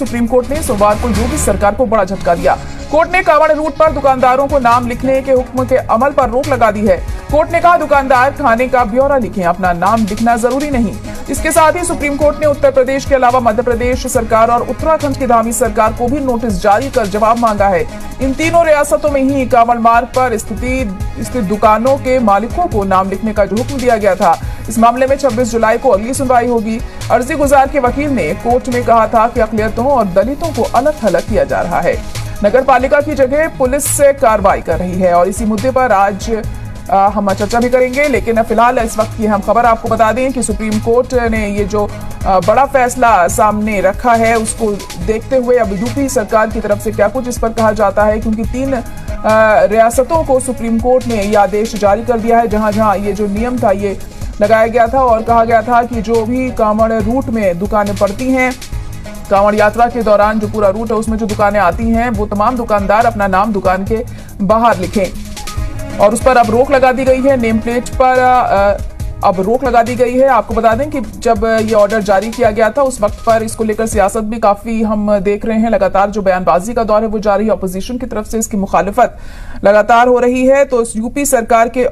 Supreme court ने सोमवार को योगी सरकार को बड़ा झटका दिया। कोर्ट ने कांवड़ रूट पर दुकानदारों को नाम लिखने के हुक्म के अमल पर रोक लगा दी है। कोर्ट ने कहा दुकानदार खाने का ब्यौरा लिखें, अपना नाम लिखना जरूरी नहीं। इसके साथ ही सुप्रीम कोर्ट ने उत्तर प्रदेश के अलावा मध्य प्रदेश सरकार और उत्तराखंड की धामी सरकार को भी नोटिस जारी कर जवाब मांगा है। इन तीनों रियासतों में ही कांवड़ मार्ग पर स्थित दुकानों के मालिकों को नाम लिखने का जो हुक्म दिया गया था, इस मामले में 26 जुलाई को अगली सुनवाई होगी। अर्जी गुजार के वकील ने कोर्ट में कहा था कि अक़लियतों और दलितों को अलग थलग किया जा रहा है। नगर पालिका की जगह पुलिस से कार्रवाई कर रही है और इसी मुद्दे पर आज हम चर्चा भी करेंगे। लेकिन फिलहाल इस वक्त की हम खबर आपको बता दें कि सुप्रीम कोर्ट ने ये जो बड़ा फैसला सामने रखा है, उसको देखते हुए अब यूपी सरकार की तरफ से क्या कुछ इस पर कहा जाता है, क्योंकि 3 रियासतों को सुप्रीम कोर्ट ने ये आदेश जारी कर दिया है जहां जहां ये जो नियम था ये लगाया गया था और कहा गया था कि जो भी कांवड़ रूट में दुकानें पड़ती हैं, कांवड़ यात्रा के दौरान जो पूरा रूट है उसमें जो दुकानें आती हैं, वो तमाम दुकानदार अपना नाम दुकान के बाहर लिखें और उस पर अब रोक लगा दी गई है। नेम प्लेट पर अब रोक लगा दी गई है। आपको बता दें कि जब ये ऑर्डर जारी किया गया था उस वक्त पर इसको लेकर सियासत भी काफी हम देख रहे हैं। लगातार जो बयानबाजी का दौर है वो जारी है, अपोजिशन की तरफ से इसकी मुखालिफत लगातार हो रही है। तो यूपी सरकार के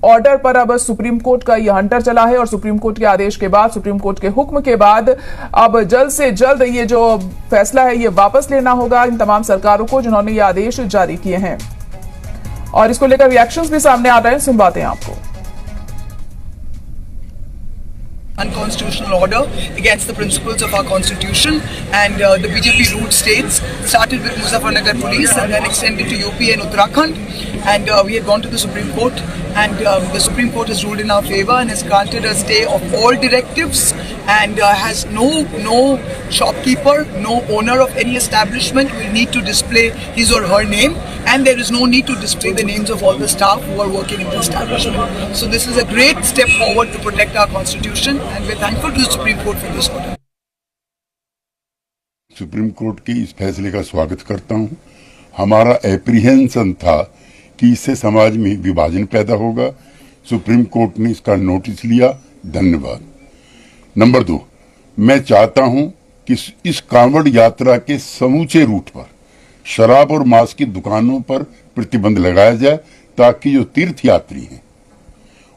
ऑर्डर पर अब सुप्रीम कोर्ट का यह हंटर चला है और सुप्रीम कोर्ट के आदेश के बाद, सुप्रीम कोर्ट के हुक्म के बाद अब जल्द से जल्द ये जो फैसला है ये वापस लेना होगा इन तमाम सरकारों को जिन्होंने ये आदेश जारी किए हैं और इसको लेकर रिएक्शंस भी सामने आ रहे हैं। सुनवाते हैं आपको। Unconstitutional order against the principles of our constitution, and the BJP route states started with Muzaffarnagar police and then extended to UP and Uttarakhand, and we had gone to the Supreme Court, and the Supreme Court has ruled in our favor and has granted a stay of all directives, and has no shopkeeper, no owner of any establishment will need to display his or her name, and there is no need to display the names of all the staff who are working in the establishment. So this is a great step forward to protect our constitution, and we're thankful to the Supreme Court for this order. Supreme court के इस फैसले का स्वागत करता हूं। हमारा apprehension था कि इससे समाज में विभाजन पैदा होगा। सुप्रीम कोर्ट ने इसका नोटिस लिया, धन्यवाद। नंबर 2, मैं चाहता हूं कि इस कांवड़ यात्रा के समूचे रूट पर शराब और मांस की दुकानों पर प्रतिबंध लगाया जाए ताकि जो तीर्थ यात्री हैं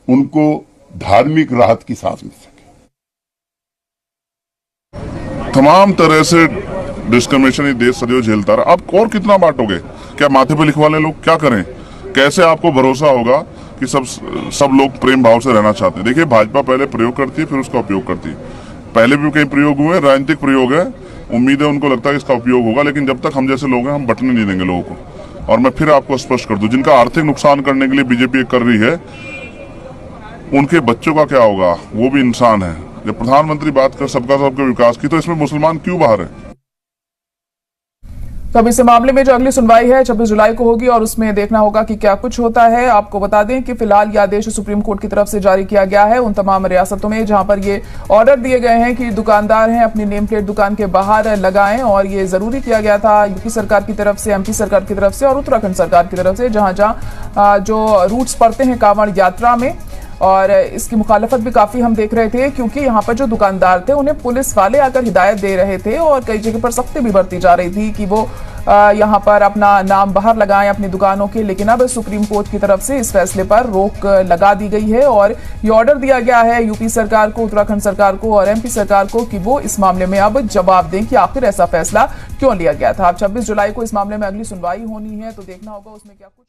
उनको धार्मिक राहत की सांस मिल सके। तमाम तरह से डिस्क्रिमिनेशन ये देश सदैव झेलता रहा। आप और कितना बांटोगे? क्या माथे पे लिखवा ले लोग? क्या करें? कैसे आपको भरोसा होगा कि सब लोग प्रेम भाव से रहना चाहते हैं? देखिए, भाजपा पहले प्रयोग करती है, फिर उसका उपयोग करती है। पहले भी कई प्रयोग हुए, राजनीतिक प्रयोग है। उम्मीद है उनको लगता है कि इसका उपयोग होगा, लेकिन जब तक हम जैसे लोग हैं हम बटने नहीं देंगे लोगों को। और मैं फिर आपको स्पष्ट कर दूं, जिनका आर्थिक नुकसान करने के लिए बीजेपी कर रही है, उनके बच्चों का क्या होगा? वो भी इंसान है। जब प्रधानमंत्री बात कर सबका सबके विकास की, तो इसमें मुसलमान क्यों बाहर है? तो अब इस मामले में जो अगली सुनवाई है 26 जुलाई को होगी और उसमें देखना होगा कि क्या कुछ होता है। आपको बता दें कि फिलहाल यह आदेश सुप्रीम कोर्ट की तरफ से जारी किया गया है उन तमाम रियासतों में जहां पर ये ऑर्डर दिए गए हैं कि दुकानदार हैं अपनी नेम प्लेट दुकान के बाहर लगाएं, और ये जरूरी किया गया था यूपी सरकार की तरफ से, एमपी सरकार की तरफ से और उत्तराखंड सरकार की तरफ से, जहां जहां जो रूट्स पड़ते हैं कांवड़ यात्रा में। और इसकी मुखालफत भी काफी हम देख रहे थे क्योंकि यहाँ पर जो दुकानदार थे उन्हें पुलिस वाले आकर हिदायत दे रहे थे और कई जगह पर सख्ती भी बरती जा रही थी कि वो यहाँ पर अपना नाम बाहर लगाएं अपनी दुकानों के। लेकिन अब सुप्रीम कोर्ट की तरफ से इस फैसले पर रोक लगा दी गई है और ये ऑर्डर दिया गया है यूपी सरकार को, उत्तराखंड सरकार को और एमपी सरकार को कि वो इस मामले में अब जवाब दें कि आखिर ऐसा फैसला क्यों लिया गया था। अब 26 जुलाई को इस मामले में अगली सुनवाई होनी है, तो देखना होगा उसमें क्या कुछ